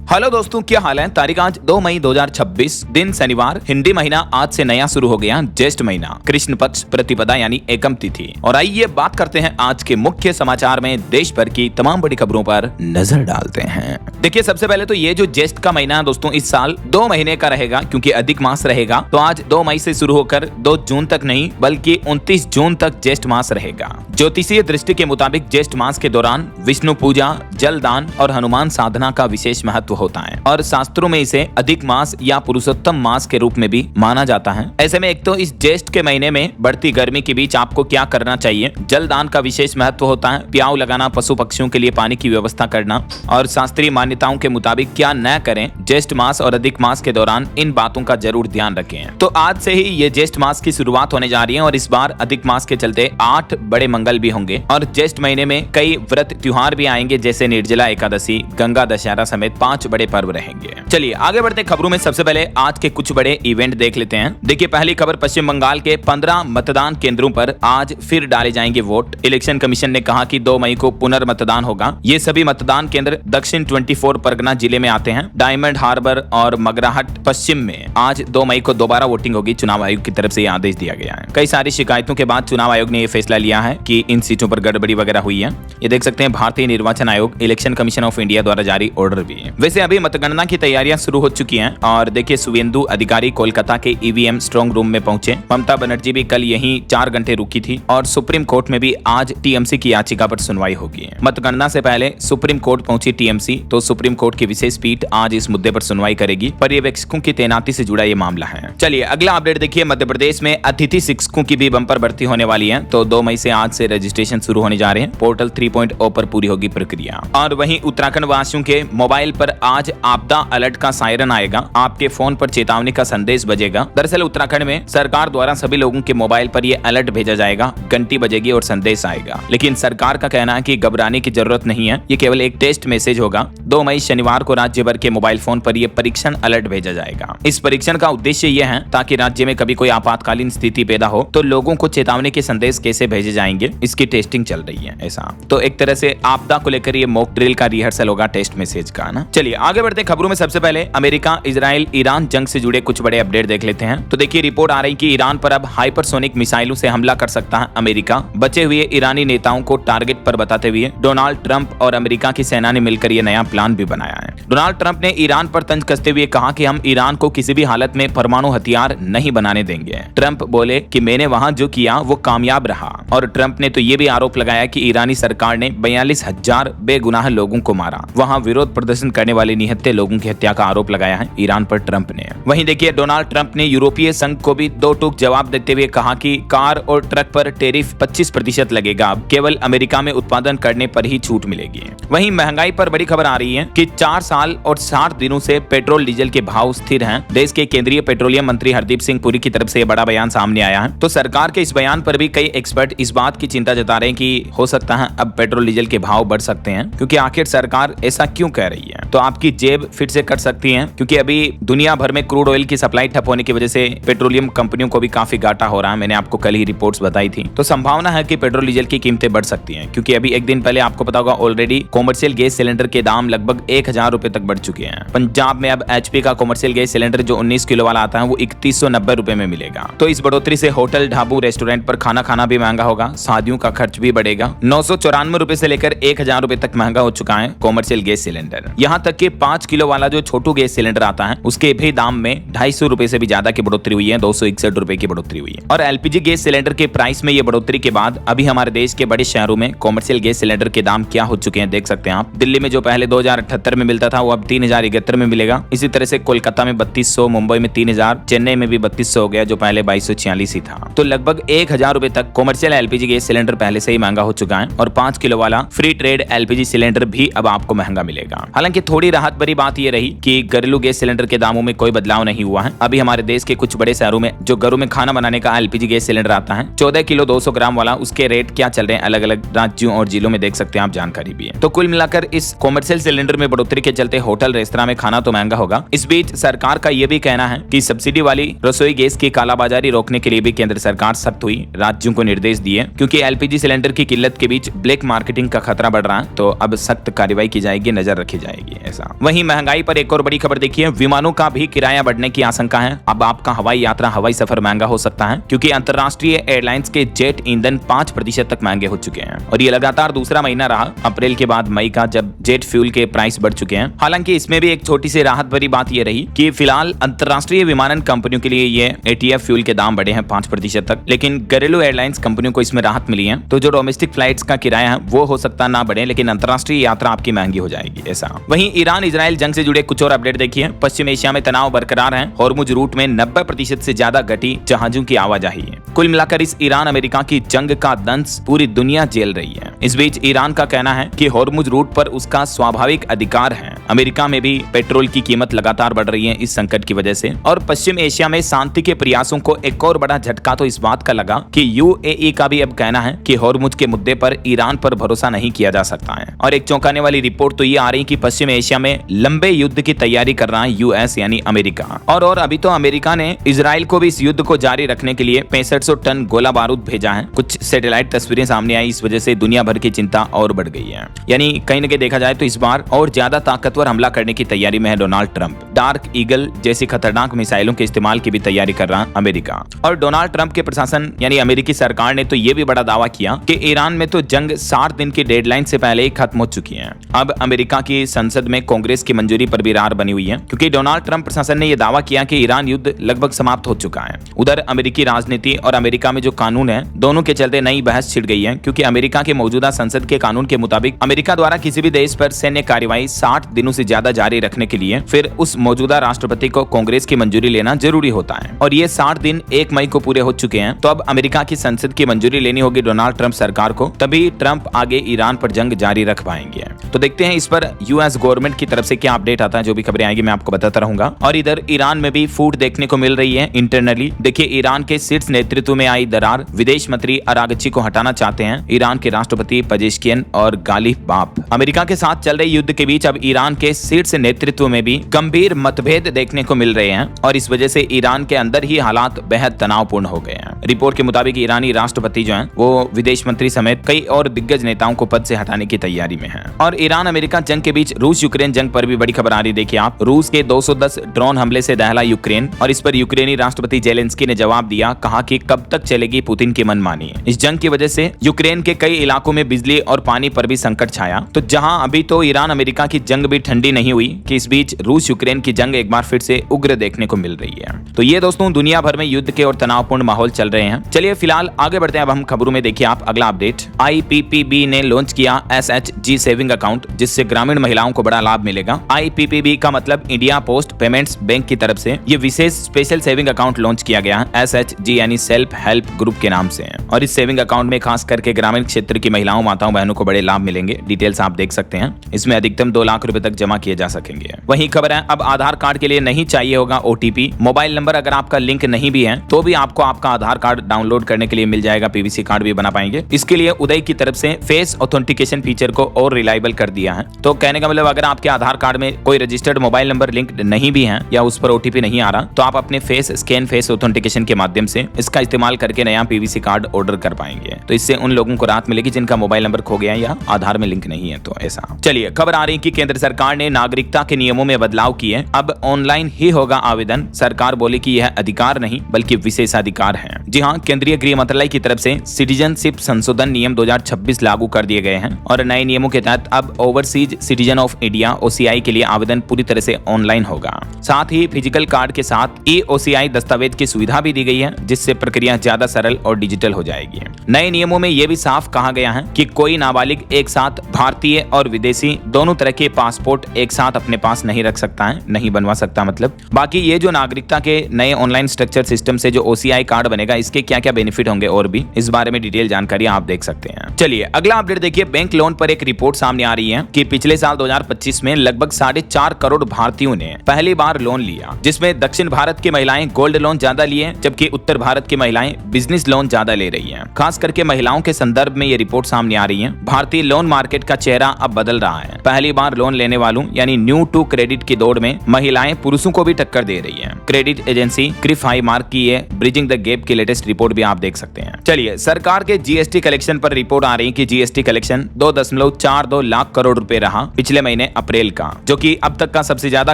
Hello दोस्तों, क्या हाल है। तारीख आज 2 मई 2026, दिन शनिवार, हिंदी महीना आज से नया शुरू हो गया, ज्येष्ठ महीना, कृष्ण पक्ष प्रतिपदा यानी एकम तिथि। और आइए बात करते हैं आज के मुख्य समाचार में देश भर की तमाम बड़ी खबरों पर नजर डालते हैं। देखिए, सबसे पहले तो ये जो ज्येष्ठ का महीना दोस्तों इस साल 2 महीने का रहेगा, क्योंकि अधिक मास रहेगा। तो आज 2 मई से शुरू होकर 2 जून तक नहीं बल्कि 29 जून तक ज्येष्ठ मास रहेगा। ज्योतिषीय दृष्टि के मुताबिक ज्येष्ठ मास के दौरान विष्णु पूजा, जलदान और हनुमान साधना का विशेष महत्व होता है और शास्त्रों में इसे अधिक मास या पुरुषोत्तम मास के रूप में भी माना जाता है। ऐसे में एक तो इस ज्येष्ठ के महीने में बढ़ती गर्मी के बीच आपको क्या करना चाहिए। जलदान का विशेष महत्व होता है, प्याऊ लगाना, पशु पक्षियों के लिए पानी की व्यवस्था करना और शास्त्रीय मान्यताओं के मुताबिक क्या न करें। ज्येष्ठ मास और अधिक मास के दौरान इन बातों का जरूर ध्यान रखें। तो आज से ही ये ज्येष्ठ मास की शुरुआत होने जा रही है और इस बार अधिक मास के चलते 8 बड़े मंगल भी होंगे और ज्येष्ठ महीने में कई व्रत त्योहार भी आएंगे, जैसे निर्जला एकादशी, गंगा दशहरा समेत 5 बड़े पर्व रहेंगे। चलिए आगे बढ़ते खबरों में सबसे पहले आज के कुछ बड़े इवेंट देख लेते हैं। देखिए, पहली खबर, पश्चिम बंगाल के 15 मतदान केंद्रों पर आज फिर डाले जाएंगे वोट। इलेक्शन कमीशन ने कहा कि 2 मई को पुनर्मतदान होगा। ये सभी मतदान केंद्र दक्षिण 24 परगना जिले में आते हैं। डायमंड हार्बर और मगराहट पश्चिम में आज 2 मई को दोबारा वोटिंग होगी। चुनाव आयोग की तरफ से यह आदेश दिया गया है। कई सारी शिकायतों के बाद चुनाव आयोग ने यह फैसला लिया है कि इन सीटों पर गड़बड़ी वगैरह हुई है। ये देख सकते हैं, भारतीय निर्वाचन आयोग, इलेक्शन कमीशन ऑफ इंडिया द्वारा जारी ऑर्डर भी है। वैसे अभी मतगणना की तैयारियां शुरू हो चुकी हैं और देखिए, शुभेंदु अधिकारी कोलकाता के ईवीएम स्ट्रांग रूम में पहुंचे। ममता बनर्जी भी कल यहीं 4 घंटे रुकी थी और सुप्रीम कोर्ट में भी आज टीएमसी की याचिका पर सुनवाई होगी। मतगणना से पहले सुप्रीम कोर्ट पहुंची टीएमसी, तो सुप्रीम कोर्ट की विशेष पीठ आज इस मुद्दे पर सुनवाई करेगी। पर्यवेक्षकों की तैनाती से जुड़ा ये मामला है। चलिए अगला अपडेट देखिए, मध्य प्रदेश में अतिथि शिक्षकों की भी बंपर भर्ती होने वाली है। तो 2 मई से आज से रजिस्ट्रेशन शुरू होने जा रहे हैं। पोर्टल 3.0 पर पूरी होगी प्रक्रिया। और वहीं उत्तराखंड वासियों के मोबाइल पर आज आपदा अलर्ट का सायरन आएगा। आपके फोन पर चेतावनी का संदेश बजेगा। दरअसल उत्तराखंड में सरकार द्वारा सभी लोगों के मोबाइल पर यह अलर्ट भेजा जाएगा, घंटी बजेगी और संदेश आएगा। लेकिन सरकार का कहना है कि घबराने की जरूरत नहीं है, ये केवल एक टेस्ट मैसेज होगा। 2 मई शनिवार को राज्य भर के मोबाइल फोन पर यह परीक्षण अलर्ट भेजा जाएगा। इस परीक्षण का उद्देश्य यह है ताकि राज्य में कभी कोई आपातकालीन स्थिति पैदा हो तो लोगों को चेतावनी के संदेश कैसे भेजे जाएंगे, इसकी टेस्टिंग चल रही है। ऐसा तो एक तरह से आपदा को लेकर ये मॉक ड्रिल का रिहर्सल होगा, टेस्ट मैसेज का ना। चलिए आगे बढ़ते खबरों में सबसे पहले अमेरिका इजराइल ईरान जंग से जुड़े कुछ बड़े अपडेट देख लेते हैं। तो देखिए, रिपोर्ट आ रही कि ईरान पर अब हाइपरसोनिक मिसाइलों से हमला कर सकता है अमेरिका। बचे हुए ईरानी नेताओं को टारगेट पर बताते हुए डोनाल्ड ट्रंप और अमेरिका की सेना ने मिलकर यह नया प्लान भी बनाया है। डोनाल्ड ट्रंप ने ईरान पर तंज कसते हुए कहा कि हम ईरान को किसी भी हालत में परमाणु हथियार नहीं बनाने देंगे। ट्रंप बोले कि मैंने वहां जो किया वो कामयाब रहा। और ट्रंप ने तो ये भी आरोप लगाया कि ईरानी सरकार ने 42,000 बेगुनाह लोगों को मारा। वहां विरोध प्रदर्शन करने वाले निहत्थे लोगों की हत्या का आरोप लगाया है ईरान पर ट्रंप ने। वहीं देखिए, डोनाल्ड ट्रंप ने यूरोपीय संघ को भी 2 टूक जवाब देते हुए कहा कि कार और ट्रक पर टैरिफ 25% लगेगा, केवल अमेरिका में उत्पादन करने पर ही छूट मिलेगी। वहीं महंगाई पर बड़ी खबर आ रही है कि 4 साल और 60 दिनों से पेट्रोल डीजल के भाव स्थिर हैं। देश के केंद्रीय पेट्रोलियम मंत्री हरदीप सिंह पुरी की तरफ से बड़ा बयान सामने आया है। तो सरकार के इस बयान पर भी कई एक्सपर्ट इस बात की चिंता जता रहे हैं कि हो सकता है अब पेट्रोल डीजल के भाव बढ़ सकते हैं, क्योंकि आखिर सरकार ऐसा क्यों कह रही है। तो आपकी जेब फिर से कट सकती है, क्योंकि अभी दुनिया भर में क्रूड ऑयल की सप्लाई ठप होने की वजह से पेट्रोलियम कंपनियों को भी काफी घाटा हो रहा है। मैंने आपको कल ही रिपोर्ट्स बताई थी। तो संभावना है कि पेट्रोल डीजल की कीमतें बढ़ सकती हैं, क्योंकि अभी एक दिन पहले आपको पता होगा ऑलरेडी कॉमर्शियल गैस सिलेंडर के दाम लगभग 1,000 रुपए तक बढ़ चुके हैं। पंजाब में अब एचपी का कॉमर्शियल गैस सिलेंडर जो 19 किलो वाला आता है वो 3190 रुपए में मिलेगा। तो इस बढ़ोतरी से होटल, ढाबू, रेस्टोरेंट पर खाना खाना भी महंगा होगा। शादियों का खर्च भी बढ़ेगा। 994 रुपए से लेकर 1,000 रुपए तक महंगा हो चुका है कॉमर्शियल गैस सिलेंडर। यहाँ तक कि 5 किलो वाला जो छोटू गैस सिलेंडर आता है उसके भी दाम में 250 रुपए से भी ज्यादा की बढ़ोतरी हुई है। 261 रुपए की बढ़ोतरी हुई है। और एलपीजी गैस सिलेंडर के प्राइस में ये बढ़ोतरी के बाद अभी हमारे देश के बड़े शहरों में कॉमर्शियल गैस सिलेंडर के दाम क्या हो चुके हैं देख सकते हैं आप। दिल्ली में जो पहले 2078 में मिलता था वो अब 3071 में मिलेगा। इसी तरह से कोलकाता में 3200, मुंबई में 3000, चेन्नई में भी 3200 हो गया, जो पहले 2246 ही था। तो लगभग 1000 रुपए तक कॉमर्शियल एलपीजी गैस सिलेंडर पहले से ही महंगा हो चुका है। और 5 किलो वाला फ्री ट्रेड एलपीजी सिलेंडर भी अब आपको महंगा मिलेगा। हालांकि थोड़ी राहत भरी बात यह रही कि घरेलू गैस सिलेंडर के दामों में कोई बदलाव नहीं हुआ है। अभी हमारे देश के कुछ बड़े शहरों में जो घरों में खाना बनाने का एलपीजी गैस सिलेंडर आता है 14 किलो 200 ग्राम वाला, उसके रेट क्या चल रहे हैं अलग अलग राज्यों और जिलों में देख सकते हैं आप, जानकारी भी है। तो कुल मिलाकर इस कॉमर्शियल सिलेंडर में बढ़ोतरी के चलते होटल रेस्तरां में खाना तो महंगा होगा। इस बीच सरकार का यह भी कहना है कि सब्सिडी वाली रसोई गैस की कालाबाजारी रोकने के लिए भी केंद्र सरकार सख्त हुई, राज्यों को निर्देश दिए, क्योंकि एलपीजी सिलेंडर की किल्लत के बीच ब्लैक मार्केटिंग का खतरा बढ़ रहा है। तो अब सख्त कार्रवाई की जाएगी, नजर रखी जाएगी। ऐसा। वहीं महंगाई पर एक और बड़ी खबर देखिए, विमानों का भी किराया बढ़ने की आशंका है। अब आपका हवाई यात्रा, हवाई सफर महंगा हो सकता है क्योंकि अंतरराष्ट्रीय एयरलाइंस के जेट ईंधन 5% तक महंगे हो चुके हैं और ये लगातार दूसरा महीना रहा अप्रैल के बाद मई का, जब जेट फ्यूल के प्राइस बढ़ चुके हैं। हालांकि इसमें भी एक छोटी सी राहत भरी बात यह रही कि फिलहाल अंतरराष्ट्रीय विमानन कंपनियों के लिए ये एटीएफ फ्यूल के दाम बढ़े हैं 5% तक, लेकिन घरेलू एयरलाइंस कंपनियों को इसमें राहत मिली है। तो जो डोमेस्टिक फ्लाइट्स का किराया है वो हो सकता ना बढ़े, लेकिन अंतरराष्ट्रीय यात्रा आपकी महंगी हो जाएगी ऐसा। वहीं ईरान इजराइल जंग से जुड़े कुछ और अपडेट देखिए। पश्चिम एशिया में तनाव बरकरार है। हॉर्मुज रूट में 90% से ज्यादा घटी जहाजों की आवाजाही है। कुल मिलाकर इस ईरान अमेरिका की जंग का दंश पूरी दुनिया झेल रही है। इस बीच ईरान का कहना है कि हॉर्मुज रूट पर उसका स्वाभाविक अधिकार है। अमेरिका में भी पेट्रोल की कीमत लगातार बढ़ रही है इस संकट की वजह से। और पश्चिम एशिया में शांति के प्रयासों को एक और बड़ा झटका तो इस बात का लगा कि यूएई का भी अब कहना है कि हॉर्मुज के मुद्दे पर ईरान पर भरोसा नहीं किया जा सकता है। और एक चौंकाने वाली रिपोर्ट तो ये आ रही कि पश्चिम एशिया में लंबे युद्ध की तैयारी कर रहा है यूएस यानी अमेरिका। और अभी तो अमेरिका ने इजराइल को भी इस युद्ध को जारी रखने के लिए 6500 टन गोला बारूद भेजा है। कुछ सैटेलाइट तस्वीरें सामने आई, इस वजह से दुनिया भर की चिंता और बढ़ गई है। यानी कहीं न कहीं देखा जाए तो इस बार और ज्यादा ताकतवर हमला करने की तैयारी में है डोनाल्ड ट्रंप। डार्क ईगल जैसी खतरनाक मिसाइलों के इस्तेमाल की भी तैयारी कर रहा है अमेरिका। और डोनाल्ड ट्रंप के प्रशासन यानी अमेरिकी सरकार ने तो ये भी बड़ा दावा किया कि ईरान में तो जंग 60 दिन की डेडलाइन से पहले ही खत्म हो चुकी है। अब अमेरिका की संसद में कांग्रेस की मंजूरी पर भी रार बनी हुई है क्योंकि डोनाल्ड ट्रंप प्रशासन ने यह दावा किया कि ईरान युद्ध लगभग समाप्त हो चुका है। उधर अमेरिकी राजनीति और अमेरिका में जो कानून है दोनों के चलते नई बहस छिड़ गई है क्योंकि अमेरिका के मौजूदा संसद के कानून के मुताबिक अमेरिका द्वारा किसी भी देश पर सैन्य कार्रवाई 60 दिनों से ज्यादा जारी रखने के लिए फिर उस मौजूदा राष्ट्रपति को कांग्रेस की मंजूरी लेना जरूरी होता है। और ये 60 दिन 1 मई को पूरे हो चुके हैं। तो अब अमेरिका की संसद की मंजूरी लेनी होगी डोनाल्ड ट्रंप सरकार को, तभी ट्रंप आगे ईरान पर जंग जारी रख पाएंगे। तो देखते हैं इस पर यूएस गवर्नमेंट की तरफ से क्या अपडेट आता है। जो भी खबरें आएगी मैं आपको बताता रहूंगा। और इधर ईरान में भी फूट देखने को मिल रही है इंटरनली। देखिए, ईरान के शीर्ष नेतृत्व में आई दरार, विदेश मंत्री अरागची को हटाना चाहते हैं ईरान के राष्ट्रपति पजेश्कियन और गालिब बाफ। अमेरिका के साथ चल रहे युद्ध के बीच अब ईरान के शीर्ष नेतृत्व में भी गंभीर मतभेद देखने को मिल रहे हैं और इस वजह से ईरान के अंदर ही हालात बेहद तनावपूर्ण हो गए हैं। रिपोर्ट के मुताबिक ईरानी राष्ट्रपति जो हैं वो विदेश मंत्री समेत कई और दिग्गज नेताओं को पद से हटाने की तैयारी में हैं। और ईरान अमेरिका जंग के बीच रूस यूक्रेन जंग पर भी बड़ी खबर आ रही। देखिए आप, रूस के 210 ड्रोन हमले से दहला यूक्रेन और इस पर यूक्रेनी राष्ट्रपति जेलेंस्की ने जवाब दिया, कहा कि कब तक चलेगी पुतिन की मनमानी। इस जंग की वजह से यूक्रेन के कई इलाकों में बिजली और पानी पर भी संकट छाया। तो जहां अभी तो ईरान अमेरिका की जंग भी ठंडी नहीं हुई कि इस बीच रूस यूक्रेन की जंग एक बार फिर से उग्र देखने को मिल रही है। तो ये दोस्तों दुनिया भर में युद्ध के और तनावपूर्ण माहौल चल रहे हैं। चलिए फिलहाल आगे बढ़ते हैं अब हम खबरों में। देखिए आप अगला अपडेट, आईपीपीबी ने लॉन्च किया एसएचजी सेविंग अकाउंट, जिससे ग्रामीण महिलाओं को बड़ा लाभ मिलेगा। आईपीपीबी का मतलब इंडिया पोस्ट पेमेंट्स बैंक की तरफ से ये विशेष स्पेशल सेविंग अकाउंट लॉन्च किया गया है। एसएचजी यानी सेल्फ हेल्प ग्रुप के नाम से है और इस सेविंग अकाउंट में खास करके ग्रामीण क्षेत्र की महिलाओं, माताओं, बहनों को बड़े लाभ मिलेंगे। डिटेल्स आप देख सकते हैं। इसमें अधिकतम 2 लाख रुपए तक जमा किए जा सकेंगे। वहीं खबर है अब आधार कार्ड के लिए नहीं चाहिए होगा ओटीपी। मोबाइल नंबर अगर आपका लिंक नहीं भी है तो भी आपको आपका आधार कार्ड डाउनलोड करने के लिए मिल जाएगा। पीवीसी कार्ड भी बना पाएंगे। इसके लिए उदय की तरफ से फेस ऑथेंटिकेशन फीचर को और रिलायबल कर दिया है। तो कहने का मतलब अगर आपके आधार कार्ड में कोई रजिस्टर्ड मोबाइल नंबर लिंक नहीं भी है या उस पर ओटीपी नहीं आ रहा तो आप अपने फेस स्कैन फेस ऑथेंटिकेशन के माध्यम से इसका इस्तेमाल करके नया पीवीसी कार्ड ऑर्डर कर पाएंगे। तो इससे उन लोगों को राहत मिलेगी जिनका मोबाइल नंबर खो गया है या आधार में लिंक नहीं है। तो ऐसा चलिए खबर आ रही कि केंद्र सरकार ने नागरिकता के नियमों में बदलाव किए। अब ऑनलाइन ही होगा आवेदन। सरकार बोली कि यह अधिकार नहीं बल्कि विशेषाधिकार है। जी हाँ, केंद्रीय गृह मंत्रालय की तरफ से सिटीजनशिप संशोधन नियम 2026 लागू कर दिए गए हैं और नए नियमों के तहत अब overseas citizen of India OCI के लिए आवेदन पूरी तरह से ऑनलाइन होगा। साथ ही फिजिकल कार्ड के साथ ई-ओसीआई दस्तावेज की सुविधा भी दी गई है, जिससे प्रक्रिया ज्यादा सरल और डिजिटल हो जाएगी। नए नियमों में यह भी साफ कहा गया है कि कोई नाबालिग एक साथ भारतीय और विदेशी दोनों तरह के पासपोर्ट एक साथ अपने पास नहीं रख सकता है, नहीं बनवा सकता मतलब। बाकी ये जो नागरिकता के नए ऑनलाइन स्ट्रक्चर सिस्टम से जो ओसीआई कार्ड बनेगा, इसके क्या क्या बेनिफिट होंगे और भी इस बारे में डिटेल जानकारी आप देख सकते हैं। चलिए अगला अपडेट देखिए। बैंक लोन पर एक रिपोर्ट सामने आ रही है कि पिछले साल 2025 में लगभग 4.5 करोड़ भारतीयों ने पहली बार लोन लिया, जिसमें दक्षिण भारत की महिलाएं गोल्ड लोन ज्यादा लिए जबकि उत्तर भारत की महिलाएं बिजनेस लोन ज्यादा ले रही हैं। खास करके महिलाओं के संदर्भ में ये रिपोर्ट सामने आ रही है। भारतीय लोन मार्केट का चेहरा अब बदल रहा है। पहली बार लोन लेने वालों यानी न्यू टू क्रेडिट की दौड़ में महिलाएं पुरुषों को भी टक्कर दे रही हैं। Credit agency Cliff high mark की ये ब्रिजिंग द गैप की लेटेस्ट रिपोर्ट भी आप देख सकते हैं। चलिए, सरकार के जीएसटी कलेक्शन पर रिपोर्ट आ रही है कि जीएसटी कलेक्शन 2.42 लाख करोड़ रुपए रहा पिछले महीने अप्रैल का, जो कि अब तक का सबसे ज्यादा